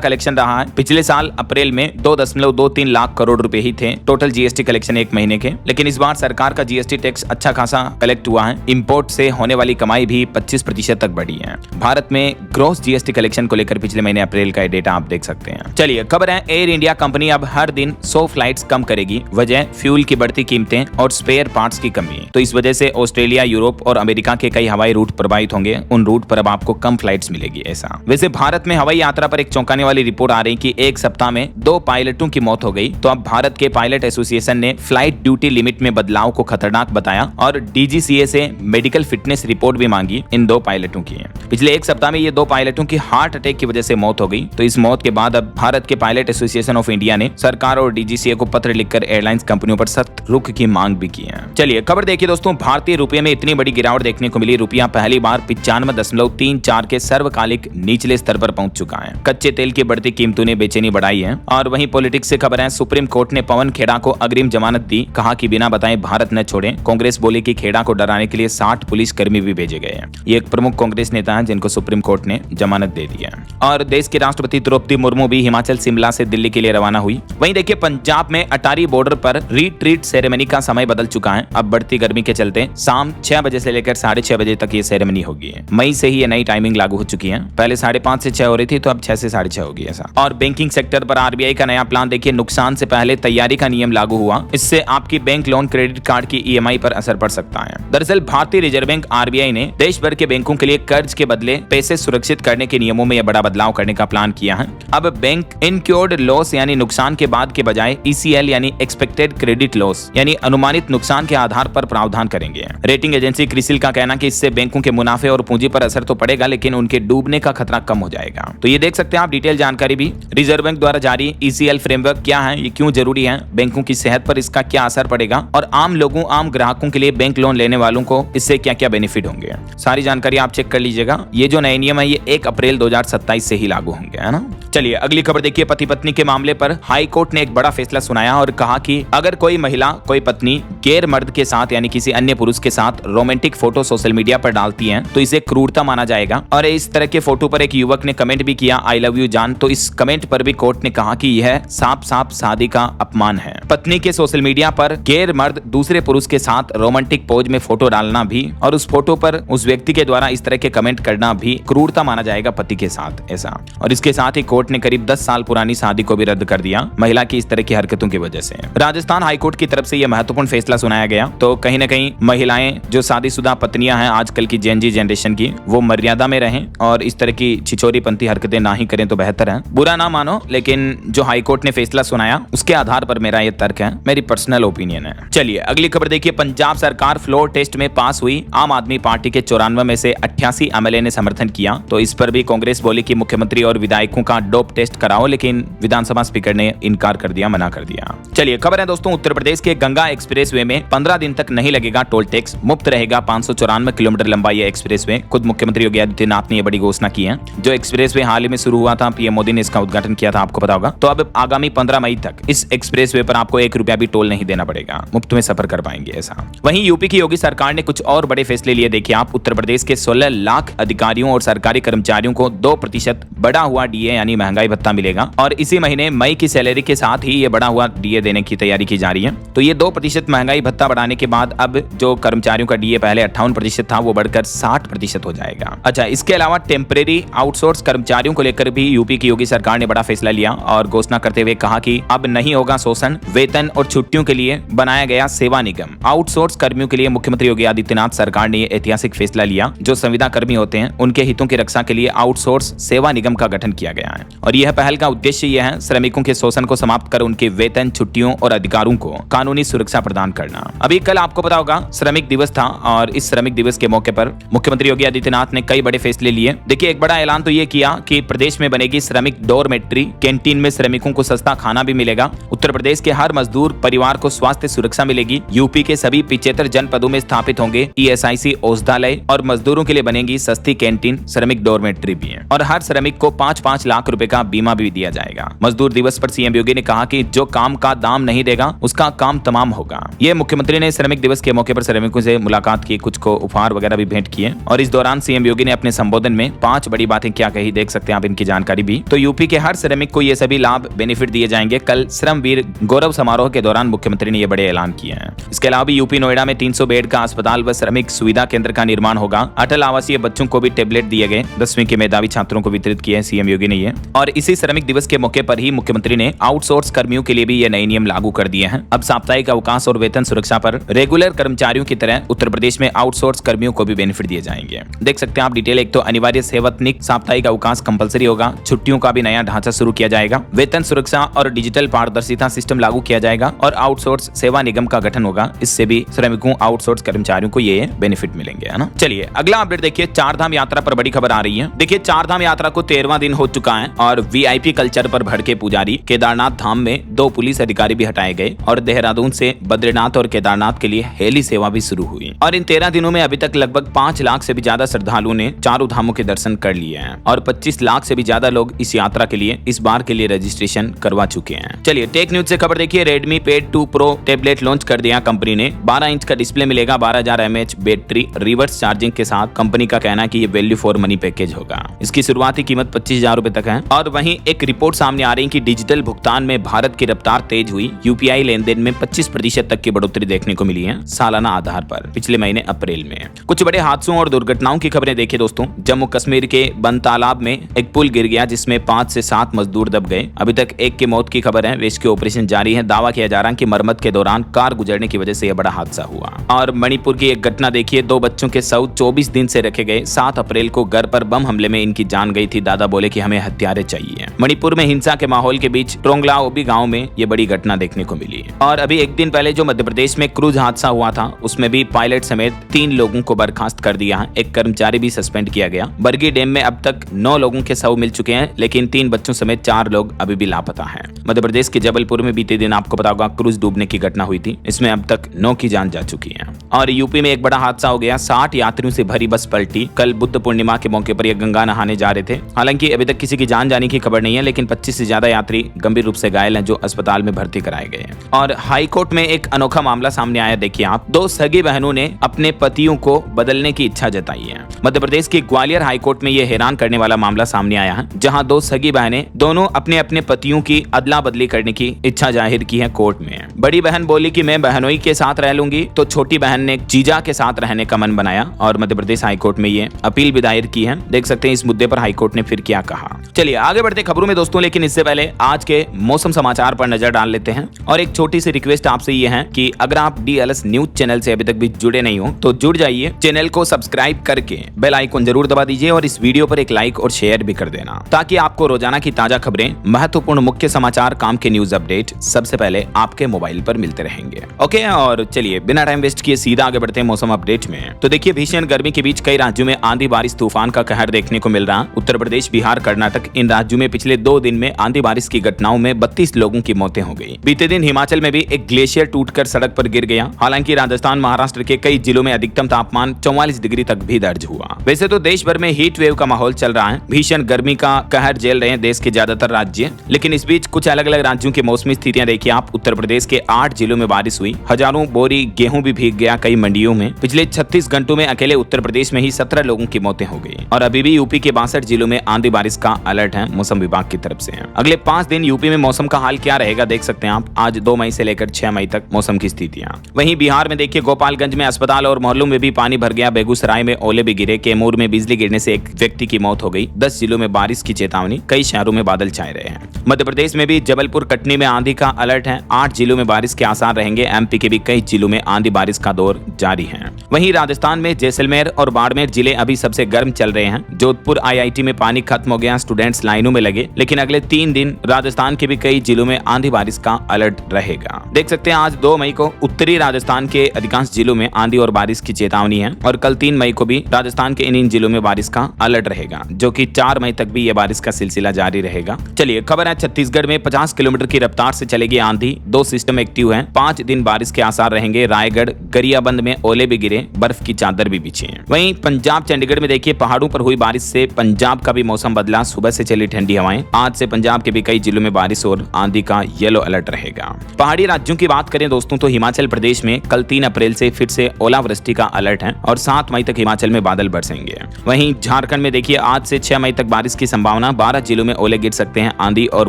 कलेक्शन रहा है। पिछले साल अप्रैल में 2.23 लाख करोड़ रुपए ही थे टोटल जीएसटी कलेक्शन एक महीने के। लेकिन इस बार सरकार का जीएसटी टैक्स अच्छा खासा कलेक्ट हुआ है। इंपोर्ट से होने वाली कमाई भी 25% तक बढ़ी है। भारत में ग्रॉस जीएसटी कलेक्शन को लेकर पिछले महीने अप्रैल का डेटा आप देख सकते हैं। चलिए, खबर है एयर इंडिया कंपनी अब हर दिन 100 फ्लाइट्स कम करेगी। वजह फ्यूल की बढ़ती कीमतें और स्पेयर पार्ट्स की कमी। तो इस वजह से ऑस्ट्रेलिया, यूरोप और अमेरिका के कई हवाई रूट प्रभावित होंगे। उन रूट पर अब आपको कम फ्लाइट्स मिलेगी। ऐसा वैसे भारत में हवाई यात्रा पर एक चौंकाने वाली रिपोर्ट आ रही कि एक सप्ताह में 2 पायलटों की मौत हो गई। तो अब भारत के पायलट एसोसिएशन ने फ्लाइट ड्यूटी लिमिट में बदलाव को खतरनाक बताया और डीजीसीए से मेडिकल फिटनेस रिपोर्ट भी मांगी इन 2 पायलटों की। पिछले एक सप्ताह में ये 2 पायलटों की हार्ट अटैक की वजह से मौत हो गई। तो इस मौत के बाद अब भारत के पायलट एसोसिएशन ऑफ इंडिया ने सरकार और डीजीसीए को पत्र लिखकर एयरलाइंस कंपनियों पर सख्त रुख की मांग भी की है। चलिए, खबर देखिए दोस्तों, भारतीय रुपये में इतनी बड़ी गिरावट देखने को मिली। रुपया पहली बार 95.34 के सर्वकालिक निचले स्तर पर पहुंच चुका है। कच्चे तेल की बढ़ती कीमतों ने बेचैनी बढ़ाई है। और वहीं पॉलिटिक्स से खबर है, सुप्रीम कोर्ट ने पवन खेड़ा को अग्रिम जमानत दी। कहा कि बिना बताए भारत न छोड़े। कांग्रेस बोली कि खेड़ा को डराने के लिए 60 पुलिस कर्मी भी भेजे गए हैं। ये एक प्रमुख कांग्रेस नेता है जिनको सुप्रीम कोर्ट ने जमानत दे दी है। और देश के राष्ट्रपति द्रौपदी मुर्मू भी हिमाचल शिमला से दिल्ली के लिए रवाना हुई। वहीं देखिए, पंजाब में अटारी बॉर्डर पर रीट्रीट सेरेमनी का समय बदल चुका है। अब बढ़ती गर्मी के चलते शाम 6 बजे से लेकर 6:30 बजे तक ये सेरेमनी होगी। मई से ही ये नई टाइमिंग लागू हो चुकी है। पहले 5:30 से 6 हो रही थी, तो अब 6 से 6:30 होगी ऐसा। और बैंकिंग सेक्टर पर आरबीआई का नया प्लान देखिए, नुकसान से पहले तैयारी का नियम लागू हुआ। इससे आपकी बैंक लोन, क्रेडिट कार्ड की ईएमआई पर असर पड़ सकता है। दरअसल भारतीय रिजर्व बैंक आरबीआई ने देश भर के बैंकों के लिए कर्ज के बदले पैसे सुरक्षित करने के नियमों में यह बड़ा बदलाव करने का प्लान किया है। अब बैंक इनक्योर्ड लॉस यानी नुकसान के बाद के बजाय ईसीएल यानी एक्सपेक्टेड क्रेडिट लॉस यानी अनुमानित नुकसान के आधार पर प्रावधान करेंगे। रेटिंग एजेंसी क्रिसिल का कहना कि इससे बैंकों के मुनाफे और पूंजी पर असर तो पड़ेगा, लेकिन उनके डूबने का खतरा कम हो जाएगा। तो ये देख सकते हैं आप डिटेल जानकारी भी। रिजर्व बैंक द्वारा जारी ईसीएल फ्रेमवर्क क्या है, ये क्यों जरूरी है, बैंकों की सेहत पर इसका क्या असर पड़ेगा और आम लोगों, आम ग्राहकों के लिए बैंक लोन लेने वालों को इससे क्या क्या बेनिफिट होंगे, सारी जानकारी आप चेक कर लीजिएगा। ये जो नए नियम है ये 1 अप्रैल 2027 से ही लागू होंगे, है ना। चलिए, अगली खबर देखिए। पति पत्नी के मामले पर हाई कोर्ट ने एक बड़ा फैसला सुनाया और कहा कि अगर कोई महिला, कोई पत्नी गैर मर्द के साथ यानी किसी अन्य पुरुष के साथ रोमांटिक फोटो सोशल मीडिया पर डालती है तो इसे क्रूरता माना जाएगा। और इस तरह के फोटो पर एक युवक ने कमेंट भी किया, आई लव यू जान। तो इस कमेंट पर भी कोर्ट ने कहा कि यह साफ साफ शादी का अपमान है। पत्नी के सोशल मीडिया पर गैर मर्द दूसरे पुरुष के साथ रोमांटिक पोज में फोटो डालना भी और उस फोटो पर उस व्यक्ति के द्वारा इस तरह के कमेंट करना भी क्रूरता माना जाएगा पति के साथ, ऐसा। और इसके साथ ही कोर्ट ने करीब 10 साल पुरानी शादी को भी रद्द कर दिया महिला की इस तरह की हरकतों की वजह से। राजस्थान हाईकोर्ट की तरफ से यह महत्वपूर्ण फैसला सुनाया गया। तो कहीं न कहीं महिलाएं जो शादीशुदा पत्नियां हैं आजकल की जेन जी जनरेशन की, वो मर्यादा में रहें और इस तरह की छिछोरीपंथी हरकतें ना ही करें तो बेहतर है। बुरा ना मानो, लेकिन जो हाईकोर्ट ने फैसला सुनाया उसके आधार पर मेरा यह तर्क है, मेरी पर्सनल ओपिनियन है। चलिए, अगली खबर देखिए। पंजाब सरकार फ्लोर टेस्ट में पास हुई। आम आदमी पार्टी के 94 में से 88 एमएलए ने समर्थन किया। तो इस पर भी कांग्रेस बोली कि मुख्यमंत्री और विधायकों का डोप टेस्ट कराओ, लेकिन विधानसभा स्पीकर ने इनकार कर दिया, मना कर दिया। चलिए, खबर है दोस्तों, उत्तर प्रदेश के गंगा एक्सप्रेसवे में 15 दिन तक नहीं लगेगा टोल टैक्स, मुफ्त रहेगा। 594 किलोमीटर लंबा यह एक्सप्रेसवे। खुद मुख्यमंत्री योगी आदित्यनाथ ने यह बड़ी घोषणा की है। जो एक्सप्रेसवे हाल ही में शुरू हुआ था, पीएम मोदी ने इसका उद्घाटन किया था, आपको पता होगा। तो अब आगामी 15 मई तक इस एक्सप्रेसवे पर आपको 1 रुपया भी टोल नहीं देना पड़ेगा, मुफ्त में सफर कर पाएंगे, ऐसा। वहीं यूपी की योगी सरकार ने कुछ और बड़े फैसले लिए। देखिए आप, उत्तर प्रदेश के 16 लाख अधिकारियों और सरकारी कर्मचारियों को 2% बढ़ा हुआ डीए यानी महंगाई भत्ता मिलेगा। और इसी महीने मई की सैलरी के साथ ही ये बढ़ा हुआ डीए देने की तैयारी की जा रही है। तो ये 2% महंगाई भत्ता बढ़ाने के बाद अब जो कर्मचारियों का डीए पहले 58% था, वो बढ़कर 60% हो जाएगा। अच्छा, इसके अलावा टेम्परेरी आउटसोर्स कर्मचारियों को लेकर भी यूपी की योगी सरकार ने बड़ा फैसला लिया और घोषणा करते हुए कहा कि अब नहीं होगा शोषण। वेतन और छुट्टियों के लिए बनाया गया सेवा निगम। आउटसोर्स कर्मियों के लिए मुख्यमंत्री योगी आदित्यनाथ सरकार ने ऐतिहासिक फैसला लिया। जो संविदा कर्मी होते हैं उनके हितों की रक्षा के लिए आउटसोर्स सेवा निगम का गठन किया गया है। और यह पहल का उद्देश्य यह है श्रमिकों के शोषण को समाप्त कर उनके वेतन, छुट्टियों और अधिकारों को कानूनी सुरक्षा प्रदान करना। अभी कल आपको पता होगा श्रमिक दिवस था और इस श्रमिक दिवस के मौके पर मुख्यमंत्री योगी आदित्यनाथ ने कई बड़े फैसले लिए। देखिए, एक बड़ा ऐलान तो ये किया कि प्रदेश में बनेगी श्रमिक डॉर्मेट्री, कैंटीन में श्रमिकों को सस्ता खाना भी मिलेगा। उत्तर प्रदेश के हर मजदूर परिवार को स्वास्थ्य सुरक्षा मिलेगी। यूपी के सभी 75 जनपदों में स्थापित होंगे ईएसआईसी औषधालय और मजदूरों के लिए बनेगी सस्ती कैंटीन, श्रमिक डॉर्मेट्री जानकारी भी है। और हर श्रमिक को 5-5 लाख रुपए का बीमा भी दिया जाएगा। मजदूर दिवस पर सीएम योगी ने कहा कि जो काम का दाम नहीं देगा उसका काम तमाम होगा। ये मुख्यमंत्री ने श्रमिक दिवस के मौके पर श्रमिकों से मुलाकात की, कुछ को उपहार वगैरह भी भेंट किए। और इस दौरान सीएम योगी ने अपने संबोधन में 5 बड़ी बातें क्या कही, देख सकते हैं आप इनकी जानकारी भी। तो यूपी के हर श्रमिक को ये सभी लाभ बेनिफिट दिए जाएंगे। कल श्रमवीर गौरव समारोह के दौरान मुख्यमंत्री ने ये बड़े ऐलान किए हैं। इसके अलावा यूपी नोएडा में 300 बेड का अस्पताल व श्रमिक सुविधा केंद्र का निर्माण होगा। अटल आवासीय बच्चों को भी टेबलेट दिए गए, 10वीं के मेधावी छात्रों को वितरित किए सीएम योगी ने ये। और इसी श्रमिक दिवस के मौके पर ही मुख्यमंत्री ने आउटसोर्स कर्मियों के लिए भी ये नए नियम लागू कर दिए हैं। अब साप्ताहिक अवकाश और वेतन सुरक्षा पर रेगुलर कर्मचारियों की तरह उत्तर प्रदेश में आउटसोर्स कर्मियों को भी बेनिफिट दिए जाएंगे। देख सकते हैं आप डिटेल। एक तो अनिवार्य सेवतनिक साप्ताहिक अवकाश कंपलसरी होगा। छुट्टियों का भी नया ढांचा शुरू किया जाएगा। वेतन सुरक्षा और डिजिटल पारदर्शिता सिस्टम लागू किया जाएगा और आउटसोर्स सेवा निगम का गठन होगा। इससे भी श्रमिकों, आउटसोर्स कर्मचारियों को ये बेनिफिट मिलेंगे, है ना। चलिए अगला अपडेट देखिए। चारधाम यात्रा पर बड़ी खबर आ रही है। देखिए चारधाम यात्रा को 13वां दिन हो चुका है और वीआईपी कल्चर पर भड़के पुजारी केदारनाथ धाम में 2 पुलिस अधिकारी भी हटाए गए और देहरादून से बद्रीनाथ और केदारनाथ के लिए हेली सेवा भी शुरू हुई। और इन 13 दिनों में अभी तक लगभग 5 लाख से भी ज्यादा श्रद्धालुओं ने चारों धामों के दर्शन कर लिए हैं और 25 लाख से भी ज्यादा लोग इस यात्रा के लिए इस बार के लिए रजिस्ट्रेशन करवा चुके हैं। चलिए टेक न्यूज से खबर देखिए। Redmi paid 2 pro tablet launch कर दिया कंपनी ने। 12 इंच का डिस्प्ले मिलेगा, 12000 mAh बैटरी, रिवर्स चार्जिंग के साथ। कंपनी का कहना है कि ये वैल्यू फॉर मनी पैकेज होगा। इसकी शुरुआती कीमत 25,000 रुपए तक है। और वहीं एक रिपोर्ट सामने आ रही है कि डिजिटल भुगतान में भारत की रफ्तार तेज हुई। यूपीआई लेनदेन में 25% तक की बढ़ोतरी देखने को मिली है सालाना आधार पर पिछले महीने अप्रैल में। कुछ बड़े हादसों और दुर्घटनाओं की खबरें देखिए दोस्तों। जम्मू कश्मीर के बन तालाब में एक पुल गिर गया जिसमें 5 से 7 मजदूर दब गए। अभी तक एक की मौत की खबर है। रेस्क्यू ऑपरेशन जारी है। दावा किया जा रहा है कि मरम्मत के दौरान कार गुजरने की वजह से यह बड़ा हादसा हुआ। और मणिपुर की एक घटना देखिए। 2 बच्चों के शव 24 दिन से रखे गए। 7 अप्रैल को घर पर बम हमले में इनकी जान गई थी। दादा बोले कि हमें हत्यारे चाहिए। मणिपुर में हिंसा के माहौल के बीच ट्रोंगलाओबी गांव में यह बड़ी घटना देखने को मिली। और अभी एक दिन पहले जो मध्य प्रदेश में क्रूज हादसा हुआ था उसमें भी पायलट समेत 3 लोगों को बर्खास्त कर दिया है। एक कर्मचारी भी सस्पेंड किया गया। बरगी डैम में अब तक 9 लोगों के शव मिल चुके हैं लेकिन 3 बच्चों समेत 4 लोग अभी भी लापता हैं। मध्य प्रदेश के जबलपुर में बीते दिन आपको पता होगा क्रूज डूबने की घटना हुई थी। इसमें अब तक 9 की जान जा चुकी है। और यूपी में एक बड़ा हादसा हो गया। 60 यात्रियों से भरी बस पलटी। कल बुद्ध पूर्णिमा के मौके पर यह गंगा नहाने जा रहे थे। हालांकि अभी तक किसी की जान जाने की खबर नहीं है लेकिन 25 से ज्यादा यात्री गंभीर रूप से घायल हैं जो अस्पताल में भर्ती कराए गए हैं। और हाई कोर्ट में एक अनोखा मामला सामने आया। देखिए आप, 2 सगी बहनों ने अपने पतियों को बदलने की इच्छा जताई है। मध्य प्रदेश की ग्वालियर हाई कोर्ट में यह हैरान करने वाला मामला सामने आया है जहां 2 सगी बहनें दोनों अपने अपने पतियों की अदला बदली करने की इच्छा जाहिर की है कोर्ट में। बड़ी बहन बोली कि मैं बहनोई के साथ रह लूंगी तो छोटी बहन ने जीजा के साथ रहने का मन बनाया और मध्य प्रदेश हाई कोर्ट में ये अपील भी दायर की है। देख सकते हैं इस मुद्दे पर हाई कोर्ट ने फिर क्या कहा। चलिए आगे बढ़ते खबरों में दोस्तों, लेकिन इससे पहले आज के मौसम समाचार पर नजर डाल लेते हैं। और एक छोटी सी रिक्वेस्ट आपसे ये है कि अगर आप डीएलएस न्यूज चैनल से अभी तक भी जुड़े नहीं हो तो जुड़ जाइए। चैनल को सब्सक्राइब करके बेल आइकन जरूर दबा दीजिए और इस वीडियो पर एक लाइक और शेयर भी कर देना ताकि आपको रोजाना की ताजा खबरें, महत्वपूर्ण मुख्य समाचार, काम के न्यूज अपडेट सबसे पहले आपके मोबाइल पर मिलते रहेंगे। ओके, और चलिए बिना टाइम वेस्ट किए सीधा आगे बढ़ते हैं मौसम अपडेट में। तो देखिए भीषण गर्मी के बीच कई राज्यों में आंधी बारिश तूफान का कहर देखने को मिल रहा। उत्तर प्रदेश, बिहार, कर्नाटक इन राज्यों में पिछले 2 दिन में आंधी बारिश की घटनाओं में 32 लोगों की मौतें हो गई। बीते दिन हिमाचल में भी एक ग्लेशियर टूटकर सड़क पर गिर गया। हालांकि राजस्थान, महाराष्ट्र के कई जिलों में अधिकतम तापमान 44 डिग्री तक भी दर्ज हुआ। वैसे तो देश भर में हीट वेव का माहौल चल रहा है। भीषण गर्मी का कहर झेल रहे हैं देश के ज्यादातर राज्य। लेकिन इस बीच कुछ अलग अलग राज्यों की मौसमी स्थितियां देखिए आप। उत्तर प्रदेश के 8 जिलों में बारिश हुई। हजारों बोरी गेहूं भी भीग गया कई मंडियों में। पिछले 36 घंटों में अकेले उत्तर प्रदेश में ही 17 लोगों की मौतें हो गई। और अभी भी यूपी के 62 जिलों में आंधी बारिश का अलर्ट है मौसम विभाग की तरफ से। अगले 5 दिन यूपी में मौसम का हाल क्या रहेगा देख सकते हैं आप। आज 2 मई से लेकर 6 मई तक मौसम की स्थितियां। वहीं बिहार में देखिए गोपालगंज में अस्पताल और मोहल्लों में भी पानी भर गया। बेगूसराय में ओले भी गिरे। कैमूर में बिजली गिरने से एक व्यक्ति की मौत हो गई। 10 जिलों में बारिश की चेतावनी। कई शहरों में बादल छाए रहे हैं। मध्य प्रदेश में भी जबलपुर, कटनी में आंधी का अलर्ट है। 8 जिलों में बारिश के आसार रहेंगे। एमपी के भी कई जिलों में आंधी बारिश का दौर जारी है। वहीं राजस्थान में जैसलमेर और बाड़मेर जिले अभी सबसे गर्म चल रहे हैं। जोधपुर आईआईटी में पानी खत्म हो गया। स्टूडेंट्स लाइनों में लगे। लेकिन अगले 3 दिन राजस्थान के भी कई जिलों में आंधी बारिश का अलर्ट रहेगा। देख सकते हैं आज 2 मई को उत्तरी राजस्थान के अधिकांश जिलों में आंधी और बारिश की चेतावनी है। और कल 3 मई को भी राजस्थान के इन जिलों में बारिश का अलर्ट रहेगा जो कि 4 मई तक भी यह बारिश का सिलसिला जारी रहेगा। चलिए खबर है है छत्तीसगढ़ में 50 किलोमीटर की रफ्तार से चलेगी आंधी, 2 सिस्टम एक्टिव हैं, 5 दिन बारिश के आसार रहेंगे। रायगढ़ गरियाबंद में ओले भी गिरे, बर्फ की चादर भी बिछी है। वहीं पंजाब चंडीगढ़ में देखिए पहाड़ों पर हुई बारिश से पंजाब का भी मौसम बदला, सुबह से चली ठंडी हवाएं। आज से पंजाब के भी कई जिलों में बारिश और आंधी का येलो अलर्ट रहेगा। पहाड़ी राज्यों की बात करें दोस्तों तो हिमाचल प्रदेश में कल 3 अप्रैल से फिर से ओलावृष्टि का अलर्ट है और 7 मई तक हिमाचल में बादल बरसेंगे। वहीं झारखंड में देखिए आज से 6 मई तक बारिश की संभावना, 12 जिलों में ओले गिर सकते हैं, आंधी और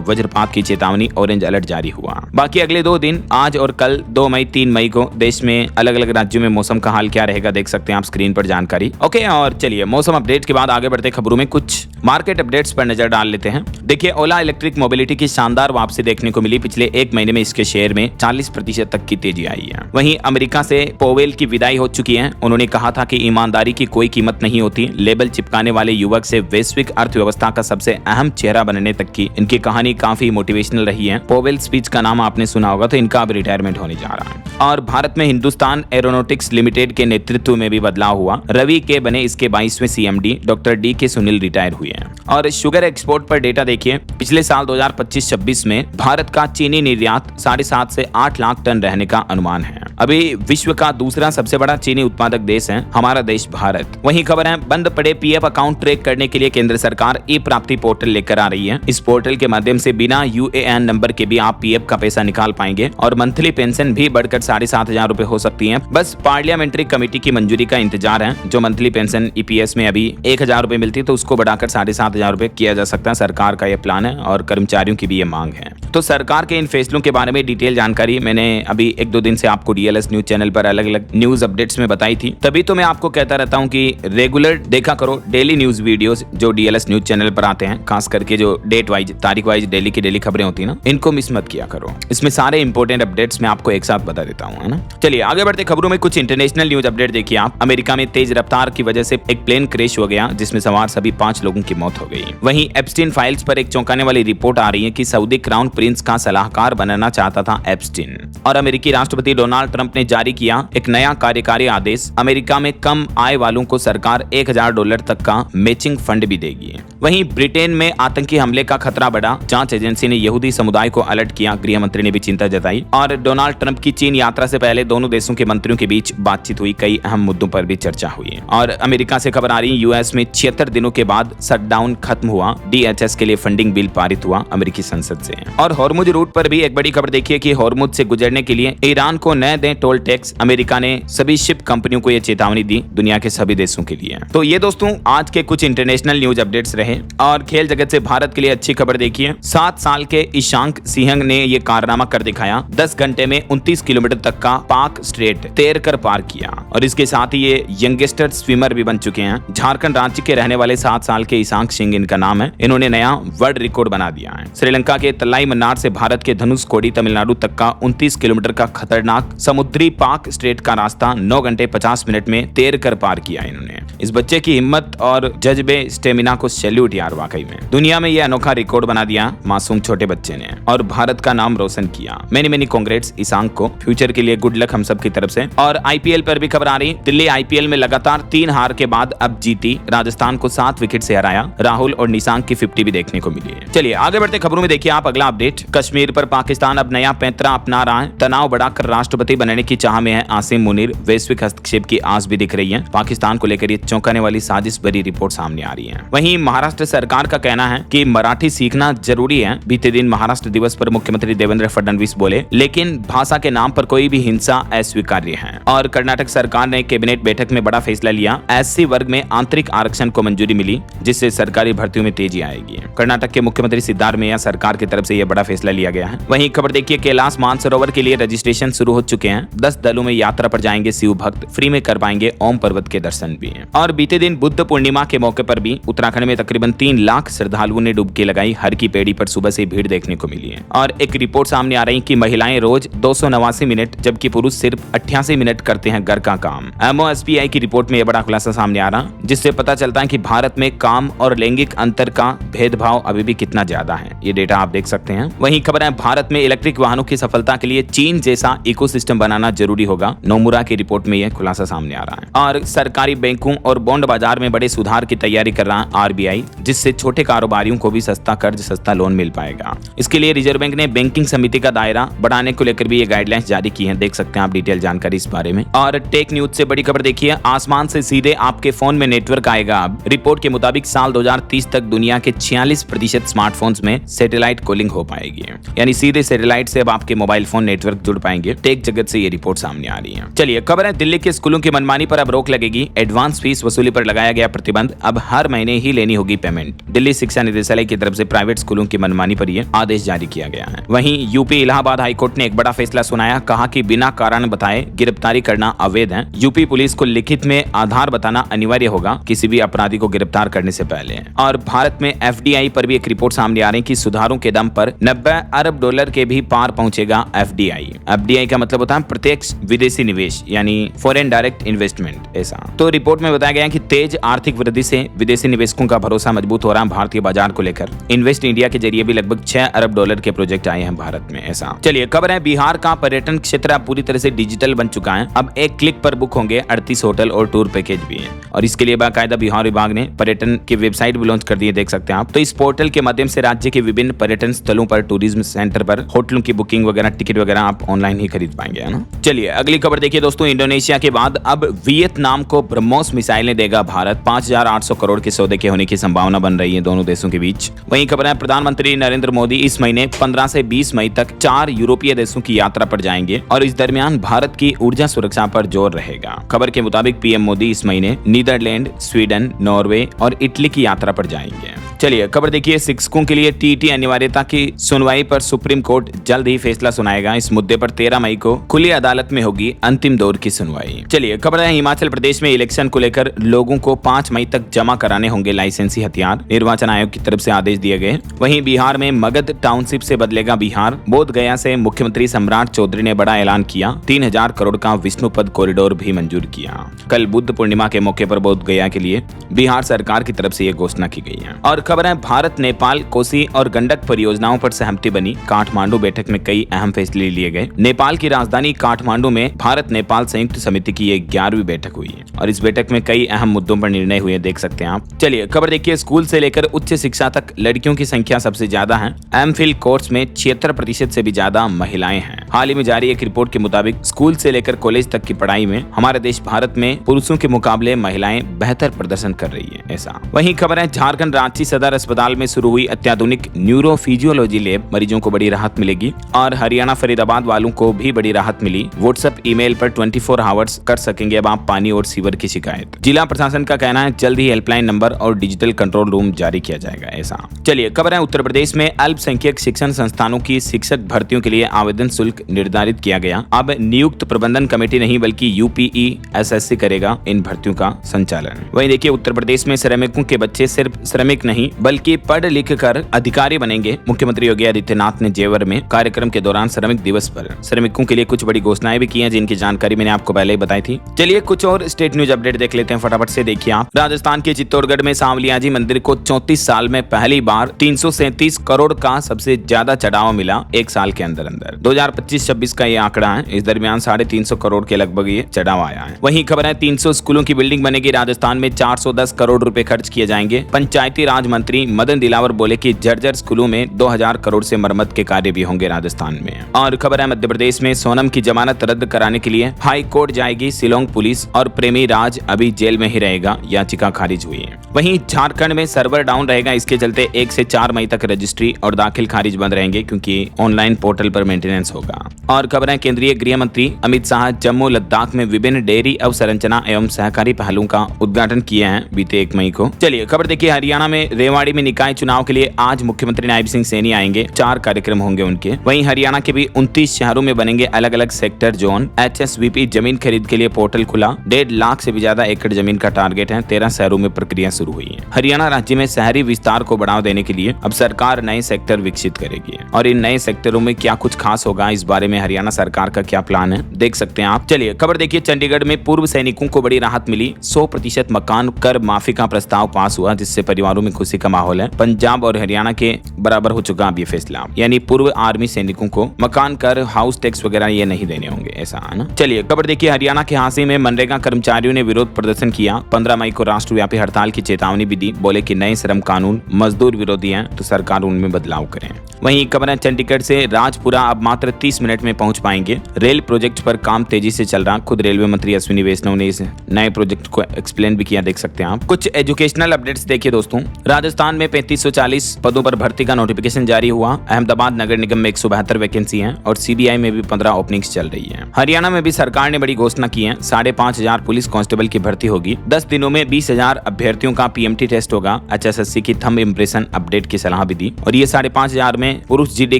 वज्रपात की चेतावनी, ऑरेंज अलर्ट जारी हुआ। बाकी अगले 2 दिन आज और कल 2 मई 3 मई को देश में अलग अलग राज्यों में मौसम का हाल क्या रहेगा देख सकते हैं आप स्क्रीन पर जानकारी। ओके, और चलिए मौसम अपडेट के बाद आगे बढ़ते खबरों में कुछ मार्केट अपडेट्स पर नजर डाल लेते हैं। देखिए ओला इलेक्ट्रिक मोबिलिटी की शानदार वापसी देखने को मिली, पिछले 1 महीने में इसके शेयर में 40% तक की तेजी आई है। वहीं अमेरिका से पोवेल की विदाई हो चुकी है। उन्होंने कहा था कि ईमानदारी की कोई कीमत नहीं होती, लेबल चिपकाने वाले युवक से वैश्विक अर्थव्यवस्था का सबसे अहम चेहरा बनने तक की इनकी कहानी काफी मोटिवेशनल रही है। पोवेल स्पीच का नाम आपने सुना होगा, तो इनका अब रिटायरमेंट होने जा रहा है। और भारत में हिंदुस्तान एरोनॉटिक्स लिमिटेड के नेतृत्व में भी बदलाव हुआ, रवि के बने इसके 22वें सीएमडी, डॉक्टर डी के सुनील रिटायर हुए हैं। और शुगर एक्सपोर्ट पर डेटा देखिए, पिछले साल 2025-26 में भारत का चीनी निर्यात 7.5 से 8 लाख टन रहने का अनुमान है। अभी विश्व का दूसरा सबसे बड़ा चीनी उत्पादक देश है हमारा देश भारत। वहीं खबर है बंद पड़े पीएफ अकाउंट ट्रैक करने के लिए केंद्र सरकार ई प्राप्ति पोर्टल लेकर आ रही है। इस पोर्टल के माध्यम से बिना यूएएन नंबर के भी आप पीएफ का पैसा निकाल पाएंगे और मंथली पेंशन भी बढ़कर 7,500 रुपए हो सकती है। बस पार्लियामेंट्री कमेटी की मंजूरी का इंतजार है। जो मंथली पेंशन ईपीएस में अभी 1,000 रुपए मिलती है तो उसको बढ़ाकर 7,500 रुपए किया जा सकता है। सरकार का यह प्लान है और कर्मचारियों की भी ये मांग है। तो सरकार के इन फैसलों के बारे में डिटेल जानकारी मैंने अभी 1-2 दिन से आपको डीएलएस न्यूज चैनल पर अलग अलग न्यूज अपडेट्स में बताई थी। तभी तो मैं आपको कहता रहता हूं कि रेगुलर देखा करो डेली न्यूज वीडियोस जो डीएलएस न्यूज चैनल पर आते हैं, खास करके जो डेट वाइज तारीख वाइज डेली की डेली खबरें होती है ना, इनको मिस मत किया करो। इसमें सारे इंपॉर्टेंट अपडेट्स मैं आपको एक साथ बता देता हूँ, है ना। चलिए आगे बढ़ते खबरों में कुछ इंटरनेशनल न्यूज अपडेट देखिए आप। अमेरिका में तेज रफ्तार की वजह से एक प्लेन क्रैश हो गया जिसमें सवार सभी 5 लोगों की मौत हो गई। वहीं एप्स्टीन फाइल्स पर एक चौंकाने वाली रिपोर्ट आ रही है कि सऊदी क्राउन प्रिंस का सलाहकार बनना चाहता था एप्स्टीन। और अमेरिकी राष्ट्रपति डोनाल्ड ट्रंप ने जारी किया एक नया कार्यकारी आदेश, अमेरिका में कम आय वालों को सरकार $1,000 तक का मैचिंग फंड भी देगी। वहीं ब्रिटेन में आतंकी हमले का खतरा बढ़ा, जांच एजेंसी ने यहूदी समुदाय को अलर्ट किया, गृह मंत्री ने भी चिंता जताई। और डोनाल्ड ट्रंप की चीन यात्रा से पहले दोनों देशों के मंत्रियों के बीच बातचीत हुई, कई अहम मुद्दों पर भी चर्चा हुई। और अमेरिका से खबर आ रही है, यूएस में 76 दिनों के बाद शटडाउन खत्म हुआ, डीएचएस के लिए फंडिंग बिल पारित हुआ अमेरिकी संसद से। और हॉर्मुज रूट पर भी एक बड़ी खबर देखिए कि हॉर्मुज से गुजरने के लिए ईरान को न दें टोल टैक्स। अमेरिका ने सभी शिप कंपनियों को यह चेतावनी दी, दुनिया के सभी देशों के लिए। तो ये दोस्तों आज के कुछ इंटरनेशनल न्यूज अपडेट्स रहे। और खेल जगत से भारत के लिए अच्छी खबर देखिए, 7 साल के ईशांक सिंह ने ये कारनामा कर दिखाया, 10 घंटे में 29 किलोमीटर तक का पाक स्ट्रेट तैर कर पार किया। और इसके साथ ही ये यंगेस्टर स्विमर भी बन चुके हैं। झारखंड रांची के रहने वाले 7 साल के ईशांक सिंह इनका नाम है, इन्होंने नया वर्ल्ड रिकॉर्ड बना दिया है। श्रीलंका के तलाई मन्नार से भारत के धनुषकोडी तमिलनाडु तक का 29 किलोमीटर का खतरनाक समुद्री पाक स्ट्रेट का रास्ता 9 घंटे 50 मिनट में तैर कर पार किया इन्होंने। इस बच्चे की हिम्मत और जज्बे स्टेमिना को सैल्यूट यार, वाकई में दुनिया में ये अनोखा रिकॉर्ड बना दिया मासूम छोटे बच्चे ने और भारत का नाम रोशन किया। मेनी कांग्रेट्स ईशांक को, फ्यूचर के लिए गुड लक हम सब की तरफ से। और आईपीएल पर भी खबर आ रही, दिल्ली आईपीएल में लगातार 3 हार के बाद अब जीती, राजस्थान को 7 विकेट से हराया, राहुल और निशांक की 50 भी देखने को मिली है। चलिए आगे बढ़ते खबरों में देखिए आप अगला अपडेट, कश्मीर पर पाकिस्तान अब नया पैंतरा अपना रहा है, तनाव बढ़ाकर राष्ट्रपति बनने की चाह में है आसिम मुनीर, वैश्विक हस्तक्षेप की आस भी दिख रही है। पाकिस्तान को लेकर ये चौंकाने वाली साजिश भरी रिपोर्ट सामने आ रही है। वहीं महाराष्ट्र सरकार का कहना है कि मराठी सीखना जरूरी है। बीते दिन महाराष्ट्र दिवस पर मुख्यमंत्री देवेंद्र फडणवीस बोले, लेकिन भाषा के नाम पर कोई भी हिंसा अस्वीकार्य है। और कर्नाटक सरकार ने कैबिनेट बैठक में बड़ा फैसला लिया, एससी वर्ग में आंतरिक आरक्षण को मंजूरी मिली, जिससे सरकारी भर्तियों में तेजी आएगी। कर्नाटक के मुख्यमंत्री सिद्धारमैया सरकार की तरफ से यह बड़ा फैसला लिया गया है। वहीं खबर देखिए, कैलाश मानसरोवर के लिए रजिस्ट्रेशन शुरू हो चुके हैं। 10 दलों में यात्रा पर जाएंगे शिव भक्त, फ्री में कर पाएंगे ओम पर्वत के दर्शन भी। और बीते दिन बुद्ध पूर्णिमा के मौके पर भी उत्तराखंड में तकरीबन 3 लाख श्रद्धालुओं ने डुबकी लगाई, हर की पेड़ी पर सुबह से भीड़ देखने को मिली है। और एक रिपोर्ट सामने आ रही कि महिलाएं रोज 289 मिनट जबकि पुरुष सिर्फ 88 मिनट करते हैं घर का काम। MOSPI की रिपोर्ट में यह बड़ा खुलासा सामने आ रहा, जिससे पता चलता है कि भारत में काम और लैंगिक अंतर का भेदभाव अभी भी कितना ज्यादा है, ये डेटा आप देख सकते हैं। वहीं खबर है भारत में इलेक्ट्रिक वाहनों की सफलता के लिए चीन जैसा इकोसिस्टम बनाना जरूरी होगा, नोमुरा की रिपोर्ट में यह खुलासा सामने आ रहा है। और सरकारी बैंकों और बॉन्ड बाजार में बड़े सुधार की तैयारी कर रहा है आरबीआई, जिससे छोटे कारोबारियों को भी सस्ता कर्ज, सस्ता लोन मिल पाएगा। इसके लिए रिजर्व बैंक ने बैंकिंग समिति का दायरा बढ़ाने को लेकर भी ये गाइडलाइंस जारी की है, देख सकते हैं आप डिटेल जानकारी इस बारे में। और टेक न्यूज से बड़ी खबर देखिए, आसमान से सीधे आपके फोन में नेटवर्क आएगा। अब रिपोर्ट के मुताबिक साल 2030 तक दुनिया के 46% स्मार्टफोन्स में सैटेलाइट कॉलिंग हो पाएगी, यानी सीधे सैटेलाइट से अब आपके मोबाइल फोन नेटवर्क जुड़ पाएंगे। टेक जगत से ये रिपोर्ट सामने आ रही है। चलिए खबर है दिल्ली के स्कूलों की मनमानी पर अब रोक लगेगी, एडवांस फीस वसूली पर लगाया गया प्रतिबंध, अब हर महीने ही लेनी होगी पेमेंट। दिल्ली शिक्षा निदेशालय की तरफ से प्राइवेट स्कूलों की मनमानी पर यह आदेश जारी किया गया है। वहीं यूपी इलाहाबाद हाईकोर्ट ने एक बड़ा फैसला सुनाया, कहा कि बिना कारण बताए गिरफ्तारी करना अवैध है। यूपी पुलिस को लिखित में आधार बताना अनिवार्य होगा किसी भी अपराधी को गिरफ्तार करने से पहले। और भारत में एफडीआई पर भी एक रिपोर्ट सामने आ रही है कि सुधारों के दम पर 90 अरब डॉलर के भी पार पहुंचेगा एफडीआई। एफडीआई का मतलब होता है प्रत्यक्ष विदेशी निवेश, यानी फॉरेन डायरेक्ट इन्वेस्टमेंट ऐसा। तो रिपोर्ट में बताया गया है कि तेज आर्थिक वृद्धि से विदेशी निवेशकों का भरोसा मजबूत हो रहा है भारतीय बाजार को लेकर। इन्वेस्ट इंडिया के जरिए भी लगभग 6 अरब डॉलर के प्रोजेक्ट आए हैं भारत में ऐसा। चलिए खबर है बिहार का पर्यटन क्षेत्र अब पूरी तरह से डिजिटल बन चुका है। अब एक क्लिक पर बुक होंगे 38 होटल और टूर पैकेज भी है, और इसके लिए बाकायदा बिहार विभाग ने पर्यटन की वेबसाइट भी लॉन्च कर दी है, देख सकते हैं आप। तो इस पोर्टल के माध्यम से राज्य के विभिन्न पर्यटन स्थलों पर, टूरिज्म सेंटर पर होटलों की बुकिंग वगैरह, टिकट वगैरह आप ऑनलाइन ही खरीद पाएंगे, है ना। चलिए अगली खबर देखिए दोस्तों, इंडोनेशिया के बाद अब वियतनाम को ब्रह्मोस मिसाइलें देगा भारत। 5,800 करोड़ के सौदे के होने की संभावना बन रही है दोनों देशों के बीच। वहीं खबर है प्रधानमंत्री नरेंद्र मोदी इस महीने 15 से 20 मई तक 4 यूरोपीय देशों की यात्रा पर जाएंगे, और इस दरमियान भारत की ऊर्जा सुरक्षा पर जोर रहेगा। खबर के मुताबिक पीएम मोदी इस महीने नीदरलैंड, स्वीडन, नॉर्वे और इटली की यात्रा पर जाएंगे। चलिए खबर देखिए, शिक्षकों के लिए टीटी अनिवार्यता की सुनवाई पर सुप्रीम कोर्ट जल्द ही फैसला सुनाएगा। इस मुद्दे पर 13 मई को खुली अदालत में होगी अंतिम दौर की सुनवाई। चलिए खबर है हिमाचल प्रदेश में इलेक्शन को लेकर लोगों को 5 मई तक जमा कराने होंगे लाइसेंसी हथियार, निर्वाचन आयोग की तरफ से आदेश दिए गए। वहीं बिहार में मगध टाउनशिप से बदलेगा बिहार। बोध गया से मुख्यमंत्री सम्राट चौधरी ने बड़ा ऐलान किया, 3000 करोड़ का विष्णुपद कॉरिडोर भी मंजूर किया। कल बुद्ध पूर्णिमा के मौके पर बोध गया के लिए बिहार सरकार की तरफ से यह घोषणा की गई है। और खबर है भारत नेपाल कोसी और गंडक परियोजनाओं पर सहमति बनी। काठमांडू बैठक में कई अहम फैसले लिए गए। नेपाल की राजधानी काठमांडू में भारत नेपाल संयुक्त समिति की 11वीं बैठक हुई है, और इस बैठक में कई अहम मुद्दों पर निर्णय हुए, देख सकते हैं आप। चलिए खबर देखिए, स्कूल से लेकर उच्च शिक्षा तक लड़कियों की संख्या सबसे ज्यादा है। एमफिल कोर्स में 76% से भी ज्यादा महिलाएं हैं। हाल ही में जारी एक रिपोर्ट के मुताबिक स्कूल से लेकर कॉलेज तक की पढ़ाई में हमारे देश भारत में पुरुषों के मुकाबले महिलाएं बेहतर प्रदर्शन कर रही है ऐसा। वहीं खबर है झारखंड रांची सदर अस्पताल में शुरू हुई अत्याधुनिक न्यूरोफिजियोलॉजी लैब, मरीजों को बड़ी राहत मिलेगी। और हरियाणा फरीदाबाद वालों को भी बड़ी राहत मिली। व्हाट्सएप ईमेल पर 24 आवर्स कर सकेंगे अब आप पानी और सीवर की शिकायत। जिला प्रशासन का कहना है जल्द ही हेल्पलाइन नंबर और डिजिटल कंट्रोल रूम जारी किया जाएगा ऐसा। चलिए खबर है उत्तर प्रदेश में अल्पसंख्यक शिक्षण संस्थानों की शिक्षक भर्तियों के लिए आवेदन शुल्क निर्धारित किया गया। अब नियुक्त प्रबंधन कमेटी नहीं बल्कि यूपीईएसएससी करेगा इन भर्तियों का संचालन। वहीं देखिए उत्तर प्रदेश में श्रमिकों के बच्चे सिर्फ श्रमिक नहीं बल्कि पढ़ लिख कर अधिकारी बनेंगे। मुख्यमंत्री योगी आदित्यनाथ ने जेवर में कार्यक्रम के दौरान श्रमिक दिवस पर श्रमिकों के लिए कुछ बड़ी घोषणाएं भी की हैं, जिनकी जानकारी मैंने आपको पहले ही बताई थी। चलिए कुछ और स्टेट न्यूज अपडेट देख लेते हैं फटाफट से। देखिए आप, राजस्थान के चित्तौड़गढ़ में सांवलियाजी मंदिर को 34 साल में पहली बार 337 करोड़ का सबसे ज्यादा चढ़ावा मिला एक साल के अंदर अंदर। 2025-26 का ये आंकड़ा है। इस दरमियान 350 करोड़ के लगभग ये चढ़ावा आया है। वहीं खबर है 300 स्कूलों की बिल्डिंग बनेगी राजस्थान में, 410 करोड़ रुपए खर्च किए जाएंगे। पंचायती राज मंत्री मदन दिलावर बोले कि जर्जर स्कूलों में 2000 करोड़ से मरम्मत के कार्य भी होंगे राजस्थान में। और खबर है मध्य प्रदेश में सोनम की जमानत रद्द कराने के लिए हाई कोर्ट जाएगी शिलोंग पुलिस, और प्रेमी राज अभी जेल में ही रहेगा, याचिका खारिज हुई है। वहीं झारखंड में सर्वर डाउन रहेगा, इसके चलते 1 से 4 मई तक रजिस्ट्री और दाखिल खारिज बंद रहेंगे क्योंकि ऑनलाइन पोर्टल पर मेंटेनेंस होगा। और खबर है केंद्रीय गृह मंत्री अमित शाह जम्मू लद्दाख में विभिन्न डेयरी अवसंरचना एवं सहकारी पहलों का उद्घाटन किए हैं बीते 1 मई को। चलिए खबर देखिए, हरियाणा में रेवाड़ी में निकाय चुनाव के लिए आज मुख्यमंत्री नायब सिंह सैनी आएंगे। 4 कार्यक्रम होंगे उनके। वहीं हरियाणा के भी 29 शहरों में बनेंगे अलग अलग सेक्टर जोन। HSVP जमीन खरीद के लिए पोर्टल खुला। 1.5 लाख से भी ज्यादा एकड़ जमीन का टारगेट है। 13 शहरों में प्रक्रिया शुरू हुई है। हरियाणा राज्य में शहरी विस्तार को बढ़ावा देने के लिए अब सरकार नए सेक्टर विकसित करेगी, और इन नए सेक्टरों में क्या कुछ खास होगा इस बारे में हरियाणा सरकार का क्या प्लान है देख सकते हैं आप। चलिए खबर देखिए, चंडीगढ़ में पूर्व सैनिकों को बड़ी राहत मिली, 100% मकान कर माफी का प्रस्ताव पास हुआ, जिससे परिवारों में खुशी का माहौल है। पंजाब और हरियाणा के बराबर हो चुका अब ये फैसला, यानी पूर्व आर्मी सैनिकों को मकान कर, हाउस टैक्स वगैरह ये नहीं देने होंगे, ऐसा है ना। चलिए खबर देखिए, हरियाणा के हांसी में मनरेगा कर्मचारियों ने विरोध प्रदर्शन किया। 15 मई को राष्ट्रव्यापी हड़ताल की चेतावनी भी दी, बोले कि नए श्रम कानून मजदूर विरोधी हैं तो सरकार उनमें बदलाव करें। वहीं खबर है चंडीगढ़ से राजपुरा अब मात्र 30 मिनट में पहुंच पाएंगे। रेल प्रोजेक्ट पर काम तेजी से चल रहा, खुद रेलवे मंत्री अश्विनी वैष्णव ने इस नए प्रोजेक्ट को एक्सप्लेन भी किया, देख सकते हैं आप। कुछ एजुकेशनल अपडेट्स देखिए दोस्तों, राजस्थान में 3540 पदों पर भर्ती का नोटिफिकेशन जारी हुआ। अहमदाबाद नगर निगम में 172 वैकेंसी हैं और सीबीआई में भी 15 ओपनिंग्स चल रही है। हरियाणा में भी सरकार ने बड़ी घोषणा की है, 5,500 पुलिस कांस्टेबल की भर्ती होगी। 10 दिनों में 20,000 अभ्यर्थियों का पीएमटी टेस्ट होगा। HSSC की थंब इंप्रेशन अपडेट की सलाह भी दी और ये 5,500 में पुरुष जीडी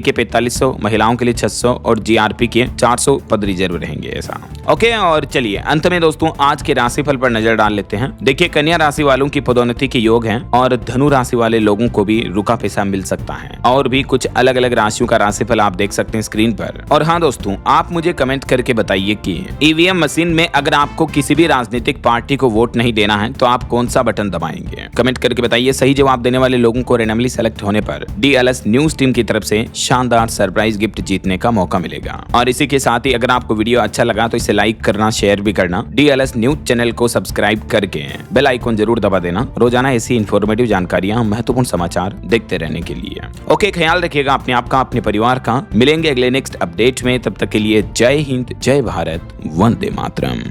के 4500, महिलाओं के लिए 600 और जीआरपी के 400 पद रिजर्व रहेंगे, ऐसा। ओके, और चलिए अंत में दोस्तों आज के राशिफल पर नजर डाल लेते हैं। देखिए कन्या राशि वालों की पदोन्नति के योग हैं और धनु राशि वाले लोगों को भी रुका पैसा मिल सकता है। और भी कुछ अलग अलग राशियों का राशिफल आप देख सकते हैं स्क्रीन पर। और हाँ दोस्तों, आप मुझे कमेंट करके बताइए कि ईवीएम मशीन में अगर आपको किसी भी राजनीतिक पार्टी को वोट नहीं देना है तो आप कौन सा बटन दबाएंगे, कमेंट करके बताइए। सही जवाब देने वाले लोगों को रैंडमली सेलेक्ट होने पर DLS न्यूज टीम की तरफ से शानदार सरप्राइज गिफ्ट जीतने का मौका मिलेगा। और इसी के साथ ही अगर आपको वीडियो अच्छा लगा तो इसे लाइक करना, शेयर भी करना। DLS न्यूज चैनल को सब्सक्राइब करके बेल आइकन जरूर दबा देना, रोजाना ऐसी इंफॉर्मेटिव जानकारियां, महत्वपूर्ण समाचार देखते रहने के लिए। ओके, ख्याल रखिएगा अपने आप का, अपने परिवार का। मिलेंगे अगले नेक्स्ट अपडेट में, तब तक के लिए जय हिंद, जय भारत, वंदे मातरम।